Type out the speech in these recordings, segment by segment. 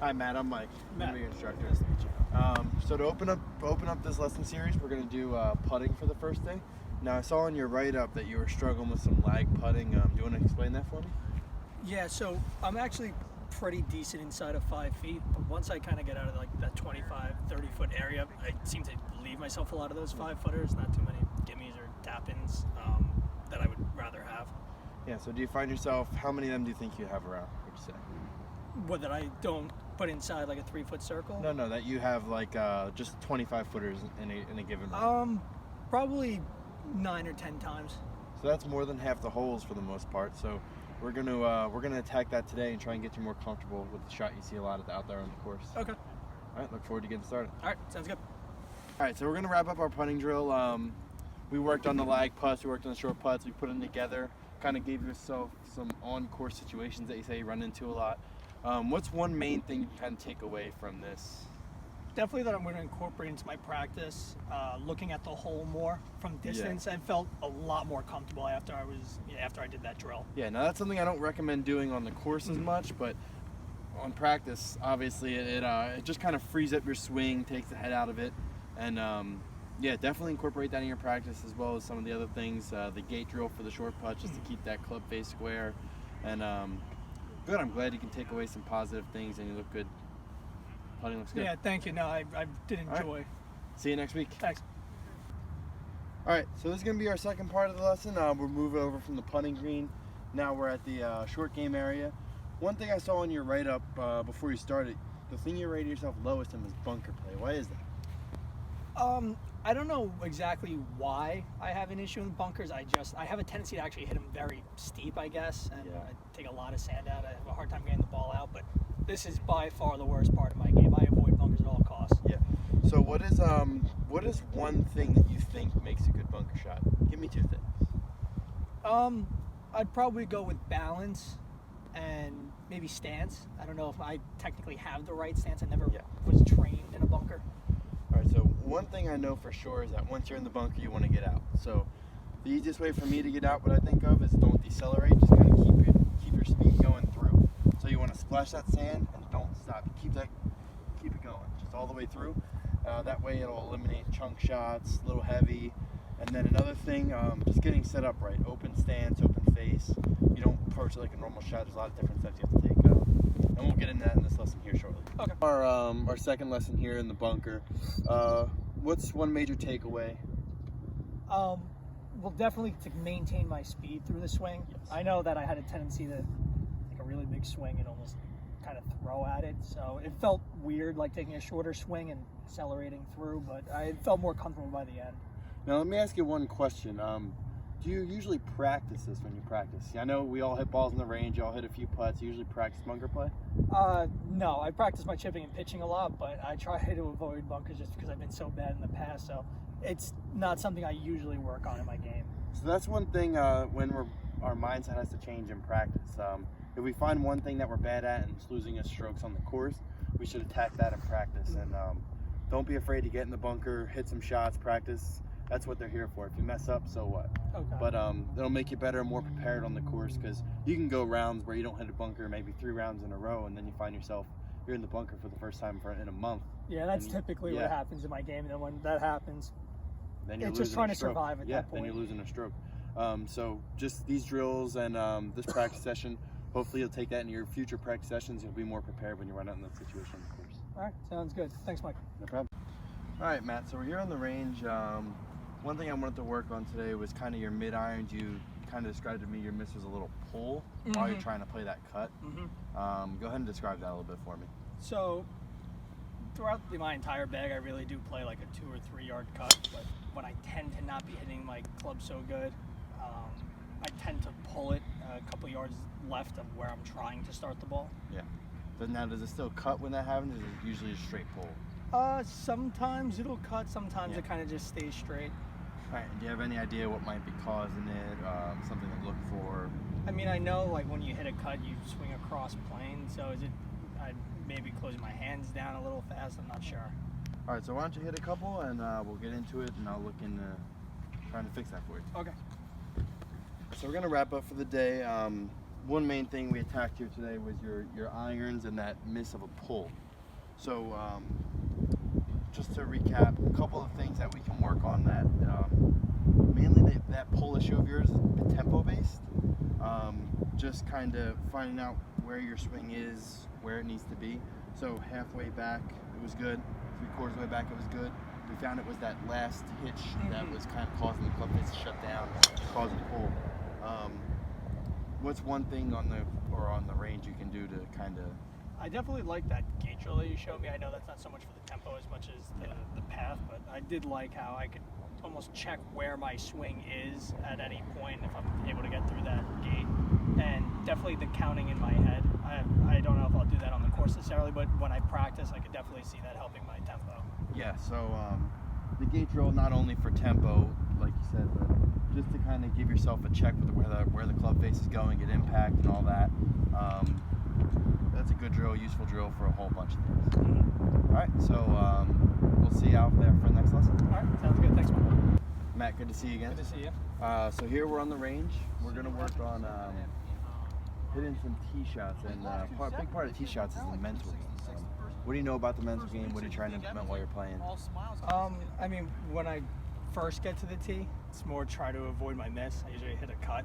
Hi, Matt. I'm Mike. Matt. I'm your instructor. Nice to meet you. So to open up this lesson series, we're going to do putting for the first day. Now, I saw in your write-up that you were struggling with some lag putting. Do you want to explain that for me? Yeah, so I'm actually pretty decent inside of 5 feet, but once I kind of get out of like that 25, 30 foot area, I seem to leave myself a lot of those 5-footers, not too many gimmies or tap-ins that I would rather have. Yeah, so do you find yourself, how many of them do you think you have around, would you say? What, that I don't put inside like a 3-foot circle? No, that you have like just 25 footers in a given round. Probably 9 or 10 times. So that's more than half the holes for the most part. So we're gonna attack that today and try and get you more comfortable with the shot you see a lot out there on the course. Okay. All right, look forward to getting started. All right, sounds good. All right, so we're gonna wrap up our putting drill. We worked on the lag putts, we worked on the short putts, we put them together, kind of gave yourself some on-course situations that you say you run into a lot. What's one main thing you kind of take away from this? Definitely that I'm going to incorporate into my practice, looking at the hole more from distance. I felt a lot more comfortable after I did that drill. Yeah, now that's something I don't recommend doing on the course as much, but on practice, obviously it just kind of frees up your swing, takes the head out of it, and yeah, definitely incorporate that in your practice as well as some of the other things. The gate drill for the short putt, just to keep that club face square, and good. I'm glad you can take away some positive things and you look good. Putting looks good. Yeah, thank you. No, I did enjoy. Right. See you next week. Thanks. All right, so this is going to be our second part of the lesson. We're moving over from the putting green. Now we're at the short game area. One thing I saw in your write-up before you started, the thing you rated yourself lowest in was bunker play. Why is that? I don't know exactly why I have an issue with bunkers. I have a tendency to actually hit them very steep, I guess, and I take a lot of sand out. I have a hard time getting the ball out, but this is by far the worst part of my game. I avoid bunkers at all costs. Yeah. So what is one thing that you think makes a good bunker shot? Give me two things. I'd probably go with balance and maybe stance. I don't know if I technically have the right stance. I never was trained in a bunker. All right, so one thing I know for sure is that once you're in the bunker, you want to get out. So the easiest way for me to get out, what I think of, is don't decelerate. Just kind of keep your speed going through. So you want to splash that sand and don't stop. Keep it going, just all the way through. That way it'll eliminate chunk shots, a little heavy. And then another thing, just getting set up right. Open stance, open face. You don't approach it like a normal shot. There's a lot of different steps you have to take. And we'll get into that in this lesson here shortly. Okay. Our second lesson here in the bunker. What's one major takeaway? Well, definitely to maintain my speed through the swing. Yes. I know that I had a tendency to take a really big swing and almost kind of throw at it. So it felt weird, like taking a shorter swing and accelerating through, but I felt more comfortable by the end. Now, let me ask you one question. Do you usually practice this when you practice? I know we all hit balls in the range, you all hit a few putts. You usually practice bunker play? No, I practice my chipping and pitching a lot, but I try to avoid bunkers just because I've been so bad in the past. So it's not something I usually work on in my game. So that's one thing when our mindset has to change in practice. If we find one thing that we're bad at and it's losing us strokes on the course, we should attack that in practice. And don't be afraid to get in the bunker, hit some shots, practice. That's what they're here for. If you mess up, so what? Okay. But it'll make you better and more prepared on the course, because you can go rounds where you don't hit a bunker maybe 3 rounds in a row, and then you find yourself you're in the bunker for the first time in a month. Yeah, that's typically what happens in my game. And then when that happens, then you're it's just trying to survive at that point. Then you're losing a stroke. So just these drills and this practice session, hopefully you'll take that in your future practice sessions. You'll be more prepared when you run out in that situation on the course. All right, sounds good. Thanks, Mike. No problem. All right, Matt, so we're here on the range. One thing I wanted to work on today was kind of your mid-irons. You kind of described to me your miss was a little pull while you're trying to play that cut. Go ahead and describe that a little bit for me. So throughout my entire bag, I really do play like a 2 or 3 yard cut, but when I tend to not be hitting my club so good, I tend to pull it a couple yards left of where I'm trying to start the ball. Yeah. But now, does it still cut when that happens, or is it usually a straight pull? Sometimes it'll cut, sometimes it kind of just stays straight. All right, do you have any idea what might be causing it, something to look for? I mean, I know like when you hit a cut, you swing across plane, so is it, I'd maybe closing my hands down a little fast, I'm not sure. All right, so why don't you hit a couple and we'll get into it, and I'll look into trying to fix that for you. Okay. So we're gonna wrap up for the day. one main thing we attacked here today was your irons and that miss of a pull. So just to recap, a couple of things that we can work on that. Mainly that pull issue of yours is tempo based. Just kind of finding out where your swing is, where it needs to be. So halfway back, it was good. 3/4 of the way back, it was good. We found it was that last hitch that was kind of causing the club face to shut down, causing pull. What's one thing on the range you can do to kind of? I definitely like that gauge drill that you showed me. I know that's not so much for the tempo as much as the path, but I did like how I could almost check where my swing is at any point if I'm able to get through that gate. And definitely the counting in my head. I don't know if I'll do that on the course necessarily, but when I practice, I could definitely see that helping my tempo. Yeah, so the gate drill not only for tempo, like you said, but just to kind of give yourself a check with where the club face is going, get impact and all that. That's a good drill, useful drill for a whole bunch of things. All right, so we'll see you out there for the next lesson. All right, sounds good. Thanks, Michael. Matt, good to see you again. Good to see you. So here we're on the range. We're gonna work on hitting some tee shots, and a big part of tee shots is the mental game. So, what do you know about the mental game? What are you trying to implement while you're playing? I mean, when I first get to the tee, it's more try to avoid my miss. I usually hit a cut,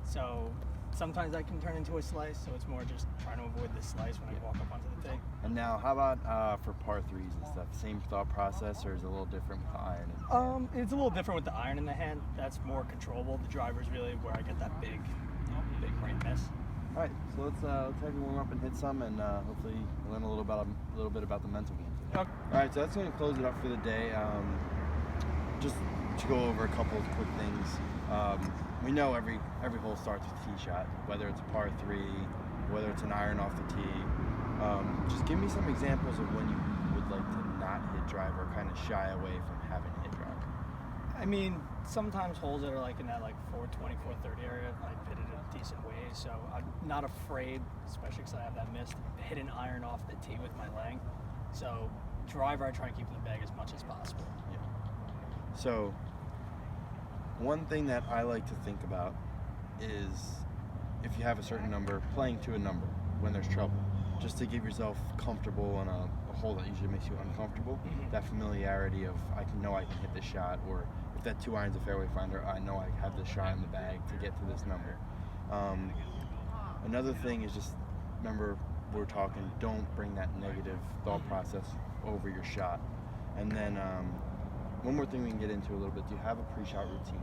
so sometimes I can turn into a slice. So it's more just trying to avoid the slice when I walk up onto the tee. And now, how about for par threes and stuff? Same thought process, or is it a little different with the iron? It's a little different with the iron in the hand. That's more controllable. The driver is really where I get that big right miss. All right, so let's have you warm up and hit some, and hopefully learn a little bit about the mental game today. Okay. All right, so that's going to close it up for the day. Just to go over a couple of quick things. We know every hole starts with a tee shot, whether it's a par three, whether it's an iron off the tee. Just give me some examples of when you would like to not hit driver, or kind of shy away from having to hit driver. I mean, sometimes holes that are like in that 420, 430 area, I hit it a decent way, so I'm not afraid, especially because I have that miss, to hit an iron off the tee with my leg. So driver, I try to keep in the bag as much as possible. Yeah. So one thing that I like to think about is if you have a certain number, playing to a number when there's trouble, just to give yourself comfortable on a hole that usually makes you uncomfortable. That familiarity of I can hit this shot, or if that 2 iron's a fairway finder, I know I have this shot in the bag to get to this number. Another thing is just remember we're talking, don't bring that negative thought process over your shot. And then one more thing we can get into a little bit. Do you have a pre-shot routine?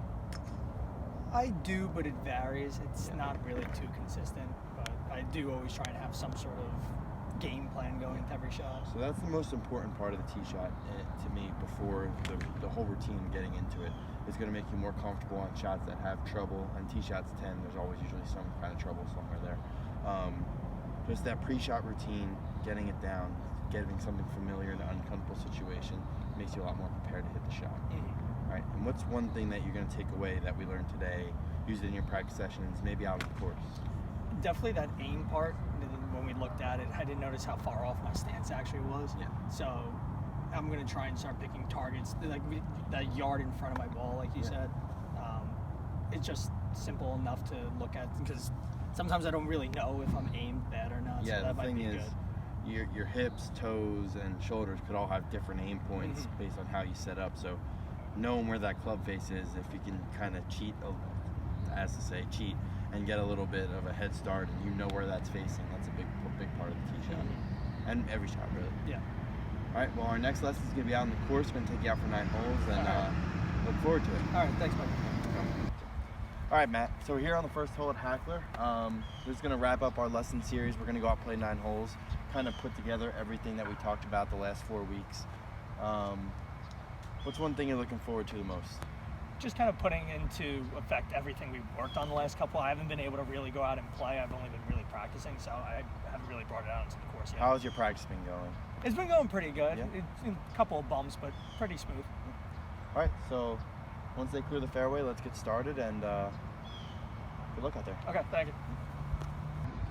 I do, but it varies. It's not really too consistent, but I do always try and have some sort of game plan going into every shot. So that's the most important part of the tee shot to me before the whole routine getting into it. It's going to make you more comfortable on shots that have trouble. On tee shots 10, there's always usually some kind of trouble somewhere there. Just that pre-shot routine, getting it down, getting something familiar in an uncomfortable situation makes you a lot more prepared to hit the shot. All right, and what's one thing that you're going to take away that we learned today, use it in your practice sessions, maybe out on the course? Definitely that aim part. When we looked at it, I didn't notice how far off my stance actually was. Yeah. So I'm going to try and start picking targets, like that yard in front of my ball, like you said. It's just simple enough to look at, because sometimes I don't really know if I'm aimed bad or not. Yeah, so that the might thing be is, good. your hips, toes, and shoulders could all have different aim points based on how you set up. So knowing where that club face is, if you can kind of cheat, and get a little bit of a head start, and you know where that's facing, that's a big part of the tee shot. And every shot, really. Yeah. All right, well, our next lesson is going to be out on the course. We're going to take you out for 9 holes, and look forward to it. All right, thanks, Mike. All right, Matt. So we're here on the first hole at Hackler. We're just going to wrap up our lesson series. We're going to go out play 9 holes, kind of put together everything that we talked about the last 4 weeks. What's one thing you're looking forward to the most? Just kind of putting into effect everything we've worked on the last couple. I haven't been able to really go out and play. I've only been really practicing, so I haven't really brought it out into the course yet. How's your practice been going? It's been going pretty good. Yeah? It's a couple of bumps, but pretty smooth. All right, so once they clear the fairway, let's get started, and good luck out there. Okay, thank you.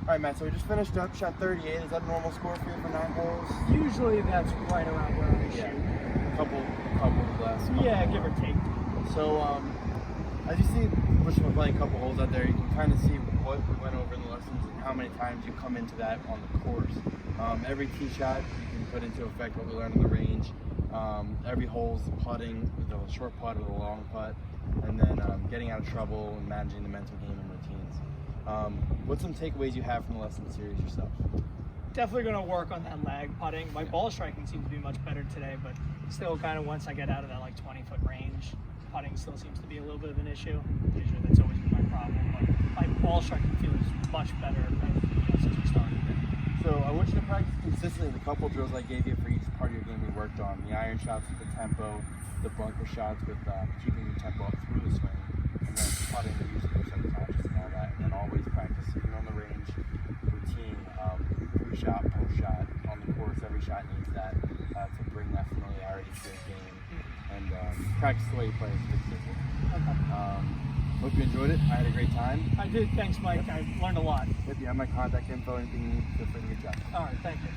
All right, Matt, so we just finished up, shot 38. Is that a normal score for you for 9 holes? Usually that's right around where I shoot. A couple of last. Yeah, give or take. So, as you see, we're playing a couple holes out there, you can kind of see what what we went over in the lessons and how many times you come into that on the course. Every tee shot you can put into effect what we learned on the range. Every hole's putting, the short putt or the long putt, and then getting out of trouble and managing the mental game and routines. What's some takeaways you have from the lesson series yourself? Definitely going to work on that lag putting. My ball striking seems to be much better today, but still kind of once I get out of that like 20-foot range, putting still seems to be a little bit of an issue. Usually that's always been my problem, but my ball striking feels much better since we started. So I want you to practice consistently the couple drills I gave you for each part of your game we worked on. The iron shots with the tempo, the bunker shots with keeping the tempo up through the swing, and then putting the use of your subconscious and all that. And then always practice even on the range, routine, pre-shot, post-shot, on the course. Every shot needs that to bring that familiarity to your game. And practice the way you play is consistent. Okay. Hope you enjoyed it. I had a great time. I did. Thanks, Mike. I learned a lot. If you have my contact info, anything you need, feel free to reach out. All right. Thank you.